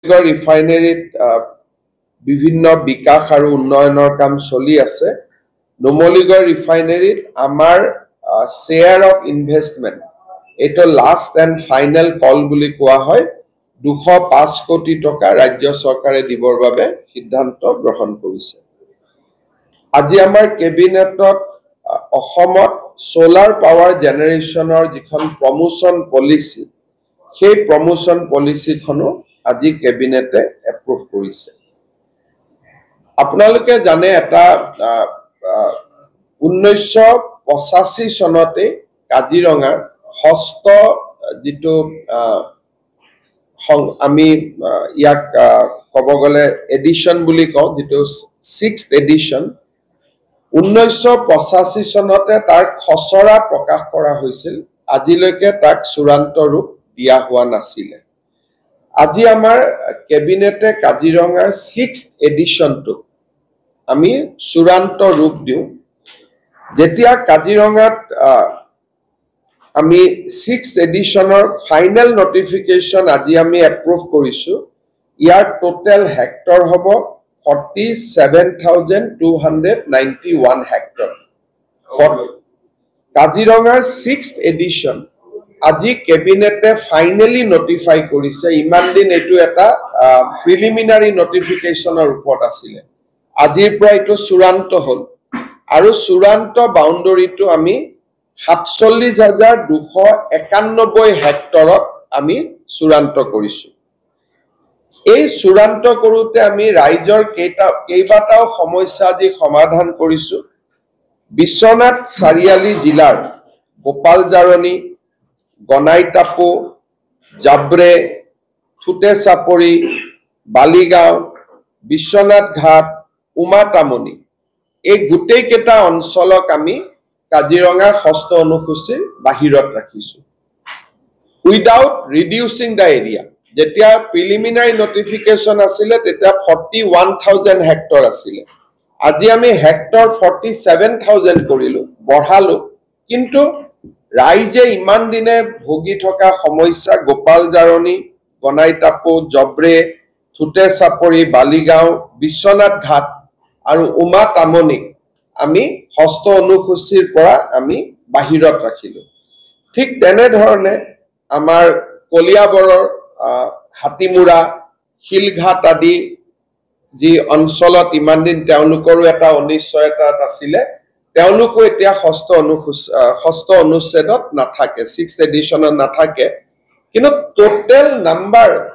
ৰিফাইনেৰীত বিভিন্ন বিকাশ আৰু উন্নয়নৰ কাম চলি আছে। নুমলীগড় ৰিফাইনেৰীত আমাৰ শ্বেয়াৰ অফ ইনভেষ্টমেণ্ট এইটো লাষ্ট এণ্ড ফাইনেল কল বুলি কোৱা হয়। 205 কোটি টকা ৰাজ্য চৰকাৰে দিবৰ বাবে সিদ্ধান্ত গ্ৰহণ কৰিছে। আজি আমাৰ কেবিনেটত অসমত সোলাৰ পাৱাৰ জেনেৰেশ্যনৰ যিখন প্ৰমোচন পলিচি, সেই প্ৰমোচন পলিচিখনো আজি কেবিনেটে এপ্ৰুভ কৰিছে। আপোনালোকে জানে এটা 1985 চনতে কাজিৰঙাৰ ষষ্ঠ যিটো আমি ইয়াক ক'ব গ'লে এডিশ্যন বুলি কওঁ, যিটো 6th এডিশ্যন, 1985 চনতে তাৰ খচৰা প্ৰকাশ কৰা হৈছিল। আজিলৈকে তাক চূড়ান্ত ৰূপ দিয়া হোৱা নাছিলে। আজি আমাৰ কেবিনেটে কাজিৰঙাৰ 6th এডিশ্যনটো আমি চূড়ান্ত ৰূপ দিওঁ। যেতিয়া কাজিৰঙাত আমি 6th এডিশ্যনৰ ফাইনেল নটিফিকেশ্যন আজি আমি এপ্ৰুভ কৰিছোঁ, ইয়াৰ টোটেল হেক্টৰ হ'ব 47,291 হেক্টৰ। কাজিৰঙাৰ 6th এডিশ্যন আজি কেবিনেটে ফাইনেলি নটিফাই কৰিছে। ইমান দিন এইটো এটা প্ৰিলিমিনাৰী নটিফিকেশ্যনৰ ওপৰত আছিলে। আজিৰ পৰা এইটো চূড়ান্ত হ'ল আৰু চূড়ান্ত বাউণ্ডৰীটো আমি 47,291 হেক্টৰত আমি চূড়ান্ত কৰিছোঁ। এই চূড়ান্ত কৰোঁতে আমি ৰাইজৰ কেইবাটাও সমস্যা আজি সমাধান কৰিছোঁ। বিশ্বনাথ চাৰিআলি জিলাৰ গোপালজাৰণী, গনাইটাপু, জাব্ৰে, থুটেচাপৰি, বালিগাঁও, বিশ্বনাথ ঘাট, উমাতামনি, এই গোটেইকেইটা অঞ্চলক আমি কাজিৰঙাৰ ষষ্ঠ অনুসূচীৰ বাহিৰত ৰাখিছোঁ। Without reducing the area. যেতিয়া প্ৰিলিমিনাৰী নটিফিকেশ্যন আছিলে তেতিয়া 41,000 হেক্টৰ আছিলে। আজি আমি হেক্টৰ 47,000 কৰিলোঁ, বঢ়ালোঁ। কিন্তু ৰাইজে ইমান দিনে ভুগি থকা সমস্যা গোপালজাৰণী, গনাইটাপু, জব্ৰে, থুটেচাপৰি, বালিগাঁও, বিশ্বনাথ ঘাট আৰু উমাতামনিক আমি ষষ্ঠ অনুসূচীৰ পৰা আমি বাহিৰত ৰাখিলোঁ। ঠিক তেনেধৰণে আমাৰ কলিয়াবৰৰ হাতীমূৰা, শিলঘাট আদি যি অঞ্চলত ইমান দিন তেওঁলোকৰো এটা অনিশ্চয়তাত আছিলে, তেওঁলোকো এতিয়া ষষ্ঠ অনুচ্ছেদত নাথাকে, 6th এডিশ্যনত নাথাকে। কিন্তু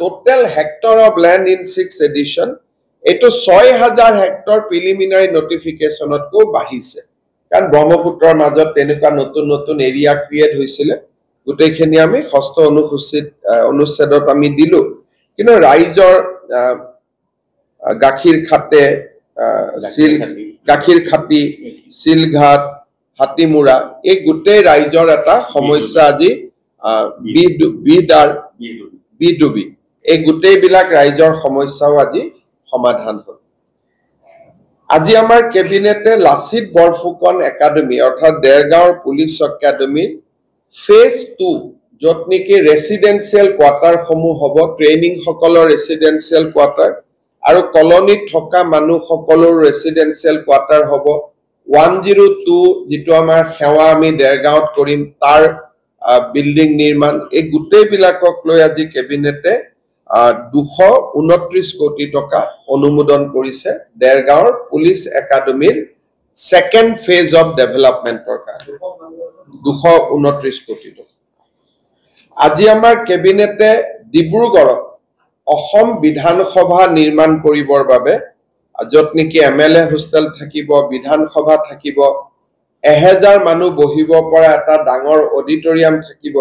total hectare of land in 6th edition এইটো 6,000 হেক্টৰ প্ৰিলিমিনাৰী নটিফিকেশ্যনতকৈ বাঢ়িছে। কাৰণ ব্ৰহ্মপুত্ৰৰ মাজত তেনেকুৱা নতুন নতুন এৰিয়া ক্ৰিয়েট হৈছিলে, গোটেইখিনি আমি ষষ্ঠ অনুচ্ছেদত আমি দিলোঁ। কিন্তু ৰাইজৰ গাখীৰ খাটি, চিলঘাট, হাতীমূৰা, এই গোটেই ৰাইজৰ এটা সমস্যা আজি বিডুবি, এই গোটেইবিলাক ৰাইজৰ সমস্যাও আজি সমাধান হ'ল। আজি আমাৰ কেবিনেটে লাচিত বৰফুকন একাডেমী অৰ্থাৎ দেৰগাঁৱৰ পুলিচ একাডেমীৰ ফেজ 2, য'ত নেকি ৰেচিডেঞ্চিয়েল কোৱাৰ্টাৰসমূহ হ'ব, ট্ৰেইনিংসকলৰ ৰেচিডেঞ্চিয়েল কোৱাৰ্টাৰ আৰু কলনীত থকা মানুহসকলৰ ৰেচিডেঞ্চিয়েল কোৱাৰ্টাৰ হ'ব। 102 যিটো আমাৰ সেৱা আমি দেৰগাঁৱত কৰিম, তাৰ বিল্ডিং নিৰ্মাণ, এই গোটেইবিলাকক লৈ আজি কেবিনেটে 229 কোটি টকা অনুমোদন কৰিছে দেৰগাঁৱৰ পুলিচ একাডেমীৰ ছেকেণ্ড ফেজ অফ ডেভেলপমেণ্টৰ কাৰণে 229 কোটি টকা। আজি আমাৰ কেবিনেটে ডিব্ৰুগড়ত অসম বিধানসভা নিৰ্মাণ কৰিবৰ বাবে, য'ত নেকি MLA হোষ্টেল থাকিব, বিধানসভা থাকিব, 1000 মানুহ বহিব পৰা এটা ডাঙৰ অডিটৰিয়াম থাকিব,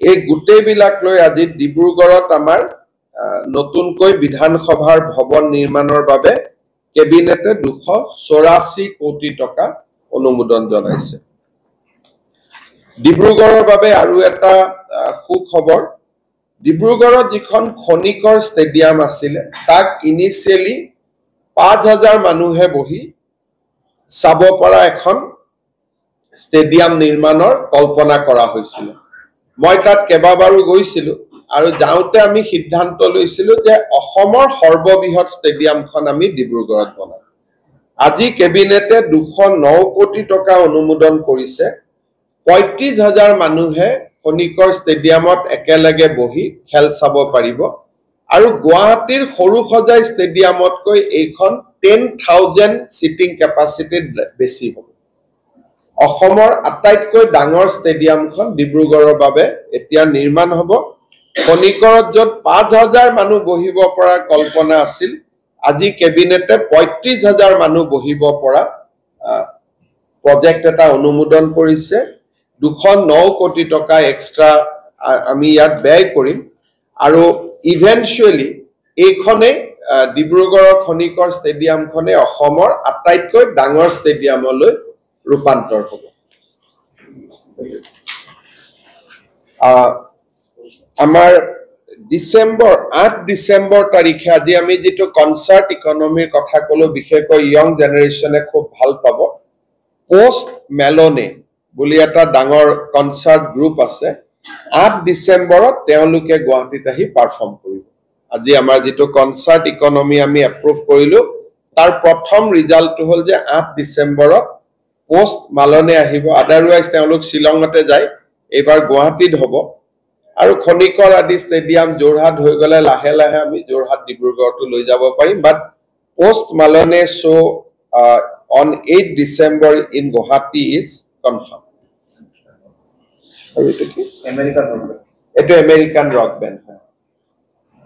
এই গোটেইবিলাক লৈ আজি ডিব্ৰুগড়ত আমাৰ নতুনকৈ বিধানসভাৰ ভৱন নিৰ্মাণৰ বাবে কেবিনেটে 284 কোটি টকা অনুমোদন জনাইছে। ডিব্ৰুগড়ৰ বাবে আৰু এটা সুখবৰ, ডিব্ৰুগড়ত যিখন খনিকৰ ষ্টেডিয়াম আছিলে, তাক ইনিচিয়েলি 5,000 মানুহে বহি চাব পৰা এখন ষ্টেডিয়াম নিৰ্মাণৰ কল্পনা কৰা হৈছিল। মই তাত কেইবাবাৰো গৈছিলোঁ। আৰু যাওঁতে আমি সিদ্ধান্ত লৈছিলো যে অসমৰ সৰ্ববৃহৎ ষ্টেডিয়ামখন আমি ডিব্ৰুগড়ত বনাম আজি কেবিনেটে 209 কোটি টকা অনুমোদন কৰিছে 35,000 মানুহে খনিকৰ ষ্টেডিয়ামত একেলগে বহি খেল চাব পাৰিব আৰু গুৱাহাটীৰ সৰুসজাই ষ্টেডিয়ামতকৈ এইখন 10,000 সিটিং কেপাসিটিত বেছি হ'ব অসমৰ আটাইতকৈ ডাঙৰ ষ্টেডিয়ামখন ডিব্ৰুগড়ৰ বাবে এতিয়া নিৰ্মাণ হ'ব খনিকৰত য'ত 5,000 মানুহ বহিব পৰা কল্পনা আছিল আজি কেবিনেটে 35,000 মানুহ বহিব পৰা প্ৰজেক্ট এটা অনুমোদন কৰিছে 209 কোটি টকা এক্সট্ৰা আমি ইয়াত ব্যয় কৰিম আৰু ইভেন্টুৱেলি এইখনে ডিব্ৰুগড়ৰ খনিকৰ ষ্টেডিয়ামখনে অসমৰ আটাইতকৈ ডাঙৰ ষ্টেডিয়ামলৈ ৰূপান্তৰ হ'ব আমাৰ ডিসেম্বৰ 8 ডিসেম্বৰ তাৰিখে আজি আমি যেটো কনসাৰ্ট ইকনমিৰ কথা কলো বিশেষকৈ ইয়ং জেনাৰেশনে খুব ভাল পাব পোষ্ট মেলনে বুলি এটা ডাঙৰ কনসাৰ্ট গ্ৰুপ আছে 8 ডিসেম্বৰত তেওঁলোকে গুৱাহাটীত আহি পাৰফৰ্ম কৰিব আজি আমাৰ যেটো কনসাৰ্ট ইকনমি আমি এপ্ৰুভ কৰিলো তাৰ প্ৰথম ৰিজাল্টটো হল যে 8 ডিসেম্বৰত পোষ্ট মালনে আহিব আদাৰৱাইজ তেওঁলোক শিলংতে যায় এবাৰ গুৱাহাটীত হ'ব আৰু খনিকৰ আদি ষ্টেডিয়াম জোৰহাট হৈ গলে লাহে লাহে আমি জোৰহাট ডিব্ৰুগড়টো লৈ যাব পাৰিম but Post Malone show on 8 December in Guwahati is confirmed এটো আমেৰিকান ৰক বেণ্ড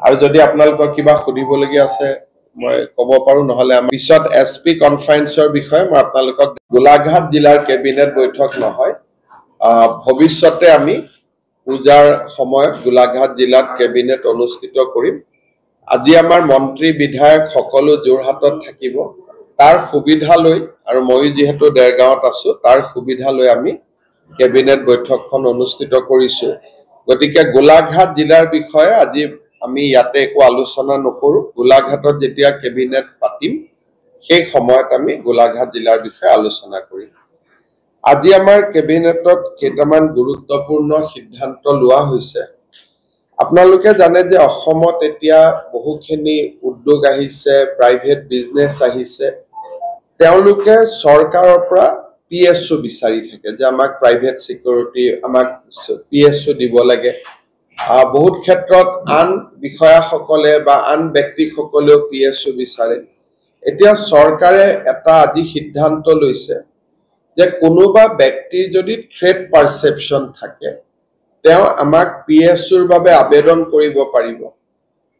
আৰু যদি আপোনালোকৰ কিবা খুদিবলগীয়া আছে মই ক'ব পাৰো নহলে আমি পিছত এসপি কনফাৰেন্সৰ বিষয়ে মই আপোনালোকক গোলাঘাট জিলাৰ কেবিনেট বৈঠক নহয় ভৱিষ্যতে আমি পূজাৰ সময়ত গোলাঘাট জিলাত কেবিনেট অনুষ্ঠিত কৰিম আজি আমাৰ মন্ত্ৰী বিধায়ক সকলো জোৰহাটত থাকিব তাৰ সুবিধা লৈ আৰু মই যেহেতু দেৰগাঁৱত আছো তাৰ সুবিধা লৈ আমি কেবিনেট বৈঠকখন অনুষ্ঠিত কৰিছো গতিকে গোলাঘাট জিলাৰ বিষয়ে আজি আমি ইয়াতে একো আলোচনা নকৰো গোলাঘাটত যেতিয়া কেবিনেট পাতিম সেই সময়ত আমি গোলাঘাট জিলাৰ বিষয়ে আলোচনা কৰিম আজি আমাৰ কেবিনেটত কেইটামান গুৰুত্বপূৰ্ণ সিদ্ধান্ত লোৱা হৈছে আপোনালোকে জানে যে অসমত এতিয়া বহুখিনি উদ্যোগ আহিছে প্ৰাইভেট বিজনেছ আহিছে তেওঁলোকে চৰকাৰৰ পৰা পিএসও বিচাৰি থাকে যে আমাক প্ৰাইভেট সিকিউৰিটি আমাক পিএসও দিব লাগে বহুত ক্ষেত্ৰত আন বিষয়াসকলে বা আন ব্যক্তিসকলেও পিএসও বিচাৰে এতিয়া চৰকাৰে এটা আজি সিদ্ধান্ত লৈছে যে কোনোবা ব্যক্তিৰ যদি থ্ৰেট পাৰসেপশন থাকে তেও আমাক পিএসওৰ বাবে আবেদন কৰিব পাৰিব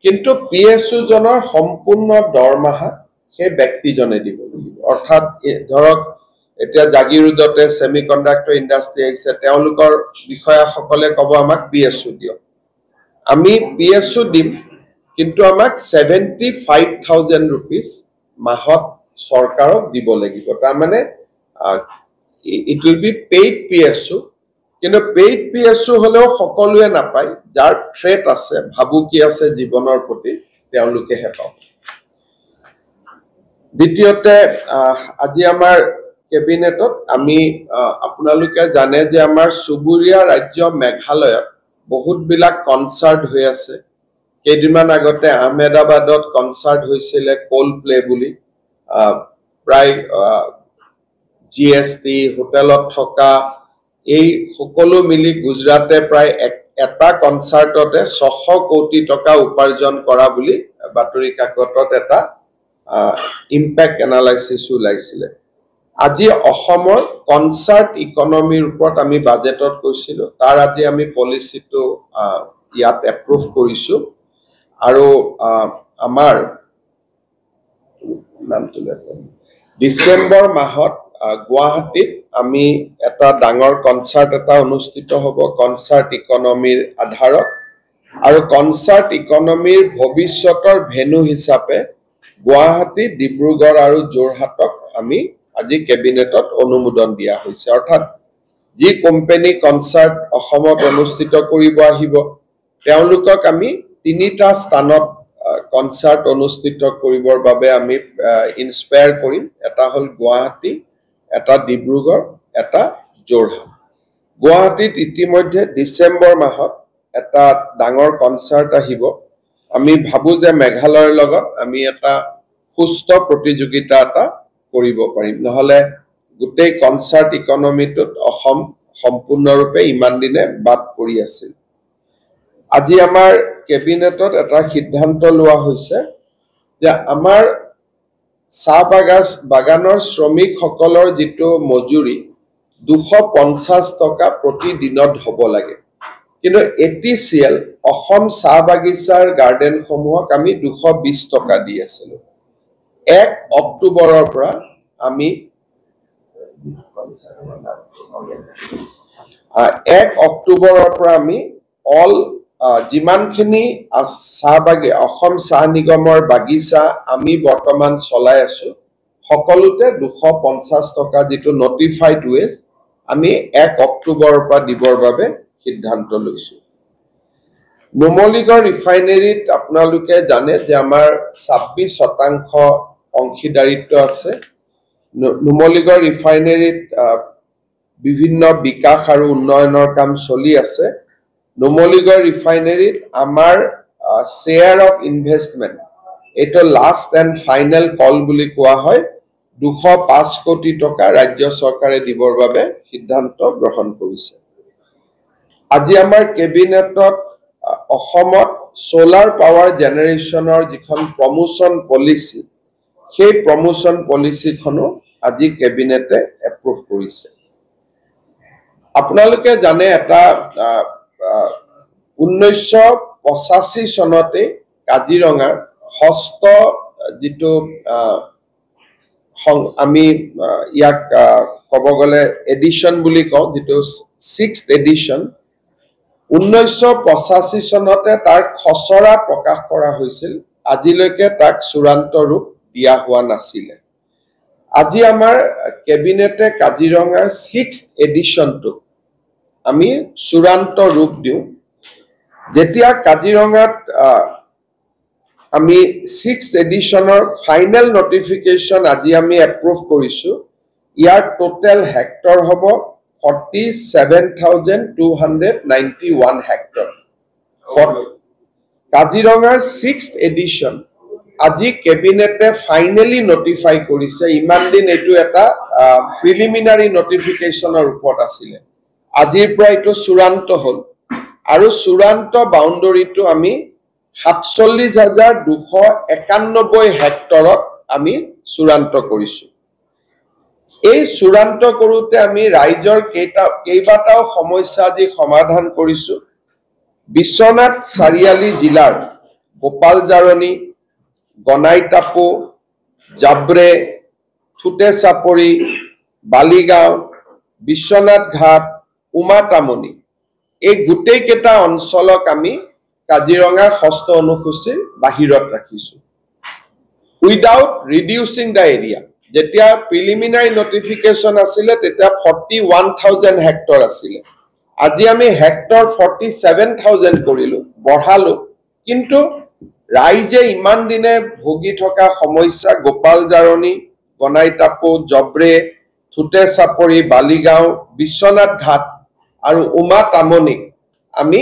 কিন্তু পিএসও জনৰ সম্পূৰ্ণ দৰমহা সেই ব্যক্তিজনে দিব অৰ্থাৎ ধৰক এতিয়া জাগিৰোডতে সেমিকন্ডাক্টৰ ইন্ডাষ্ট্ৰি আছে তেওঁলোকৰ বিষয়াসকলে ক'ব আমাক পিএসও দিও আমি পিএসও দিম কিন্তু আমাক 75,000 rupees মাহত চৰকাৰক দিব লাগিব তাৰ মানে it will be paid PSO কিন্তু paid PSO হলেও সকলোৱে নাপায় যাৰ থ্ৰেট আছে ভাবুকি আছে জীৱনৰ প্ৰতি তেওঁলোকে হেপাও দ্বিতীয়তে আজি আমাৰ কেবিনেটত আমি আপোনালোকে জানে যে আমাৰ সুবুৰীয়া ৰাজ্য মেঘালয়ত বহুত বিলাক কনসাৰ্ট হৈ আছে কেইদিনমান আগতে আহমেদাবাদত কনসাৰ্ট হৈছিল কোল প্লে বুলি প্ৰায় GST হোটেলত থকা এই সকলো মিলি গুজৰাটে প্ৰায় এটা কনসাৰ্টতে 600 কোটি টকা উপাৰ্জন কৰা বুলি বাতৰি কাকতত এটা ইম্প্যাক্ট এনালাইসিস ওলাইছিল আজি অসমৰ কনসাৰ্ট ইকনমিৰ ওপৰত আমি বাজেটত কৈছিল তাৰ আজি আমি পলিচিটো ইয়াত এপ্ৰুভ কৰিছো আৰু আমাৰ নামটো ডিসেম্বৰ মাহত গুৱাহাটীত আমি এটা ডাঙৰ কনসাৰ্ট এটা অনুষ্ঠিত হ'ব কনসাৰ্ট ইকনমিৰ আধাৰত আৰু কনসাৰ্ট ইকনমিৰ ভৱিষ্যতৰ ভেনু হিচাপে গুৱাহাটী ডিব্ৰুগড় আৰু জোৰহাটক আমি আজি কেবিনেটত অনুমোদন দিয়া হৈছে অৰ্থাৎ যি কোম্পানী কনসাৰ্ট অসমত অনুষ্ঠিত কৰিব আহিব তেওঁলোকক আমি তিনিটা স্থানত কনসাৰ্ট অনুষ্ঠিত কৰিবৰ বাবে আমি ইনস্পায়াৰ কৰিম এটা হল গুৱাহাটী এটা ডিব্ৰুগড় এটা জোৰহাট গুৱাহাটীত ইতিমধ্যে ডিসেম্বৰ মাহত এটা ডাঙৰ কনসাৰ্ট আহিব আমি ভাবো যে মেঘালয়ৰ লগত আমি এটা সুস্থ প্ৰতিযোগিতা এটা কৰিব পাৰিম নহলে গোটেই কনসাৰ্ট ইকনমিটোত অসম সম্পূৰ্ণৰূপে ইমান দিনে বাদ পৰি আছিল আজি আমাৰ কেবিনেটত এটা সিদ্ধান্ত লোৱা হৈছে যে আমাৰ চাহ বাগানৰ শ্ৰমিকসকলৰ যিটো মজুৰি 250 টকা প্ৰতি দিনত হ'ব লাগে কিন্তু এটিসিএল অসম চাহ বাগিচাৰ গাৰ্ডেন সমূহক আমি 220 টকা দি আছিলো 1 অক্টোবৰৰ পৰা আমি 1 অক্টোবৰৰ পৰা আমি অল যিমানখিনি অসম চাহ নিগমৰ বাগিচা আমি বৰ্তমান চলাই আছো সকলোতে 250 টকা যিটো নটিফাইড ৱেজ আমি 1 অক্টোবৰৰ পৰা দিবৰ বাবে সিদ্ধান্ত লৈছো নুমলীগড় ৰিফাইনাৰীত আপোনালোকে জানে যে আমাৰ 26% অংশীদাৰিত্ব আছে নুমলীগড় ৰিফাইনাৰীত বিভিন্ন বিকাশ আৰু উন্নয়নৰ কাম চলি আছে নুমলীগড় ৰিফাইনাৰীত আমাৰ শেয়াৰ অফ ইনভেষ্টমেন্ট এটো লাষ্ট এণ্ড ফাইনেল কল বুলি কোৱা হয় 205 কোটি টকা ৰাজ্য চৰকাৰে দিবৰ বাবে সিদ্ধান্ত গ্ৰহণ কৰিছে আজি আমাৰ কেবিনেটত অসমত সোলাৰ পাৱাৰ জেনাৰেশনৰ যিখন প্ৰমোশন পলিসি সেই প্ৰমোশন পলিসিখনো আজি কেবিনেটে এপ্ৰুভ কৰিছে আপোনালোকে জানে এটা 1985 চনতে কাজিৰঙাৰ ষষ্ঠ যিটো আমি ইয়াক কব গলে এডিশন বুলি কওঁ যেটো 6th এডিশন 1985 চনতে তাৰ খসৰা প্ৰকাশ কৰা হৈছিল আজিলৈকে তাক চূড়ান্ত ৰূপ দিয়া হোৱা নাছিল আজি আমাৰ কেবিনেটে কাজিৰঙাৰ 6th এডিশনটো আমি চূড়ান্ত ৰূপ দিও যেতিয়া কাজিৰঙাত আমি 6th এডিশনৰ ফাইনেল নটিফিকেশন আজি আমি এপ্ৰুভ কৰিছো ইয়াৰ টোটাল হেক্টৰ হ'ব 47,291 হেক্টৰ কাজিৰঙাৰ 6th এডিশন আজি কেবিনেটে ফাইনালি নটিফাই কৰিছে ইমান দিন এটো এটা প্ৰিলিমিনাৰী নটিফিকেশনৰ ওপৰত আছিল আজিৰ পৰা এটো চূড়ান্ত হল আৰু চূড়ান্ত বাউণ্ডাৰীটো আমি 47,291 হেক্টৰত আমি চূড়ান্ত কৰিছো এই চূড়ান্ত কৰোতে আমি ৰাইজৰ কেইবাটাও সমস্যা আজি সমাধান কৰিছো বিশ্বনাথ চাৰিয়ালি জিলাৰ গোপালজাৰণী গনাইটাপু জাব্ৰে থুটেচাপৰি বালিগাঁও বিশ্বনাথ ঘাট উমাতামনি এই গোটেই কেটা অঞ্চলক আমি কাজিৰঙাৰ ষষ্ঠ অনুসূচীৰ বাহিৰত ৰাখিছো উইদাউট ৰিডিউসিং দা এৰিয়া যেতিয়া প্ৰিলিমিনাৰী নটিফিকেশন আছিল তেতিয়া 41,000 হেক্টৰ আছিল আজি আমি হেক্টৰ 47,000 কৰিলো বঢ়ালো কিন্তু ৰাইজে ইমান দিনে ভোগি থকা সমস্যা গোপালজাৰণী গনাইটাপু জব্ৰে থুটেচাপৰি বালিগাঁও বিশ্বনাথ ঘাট আৰু উমাতামনি আমি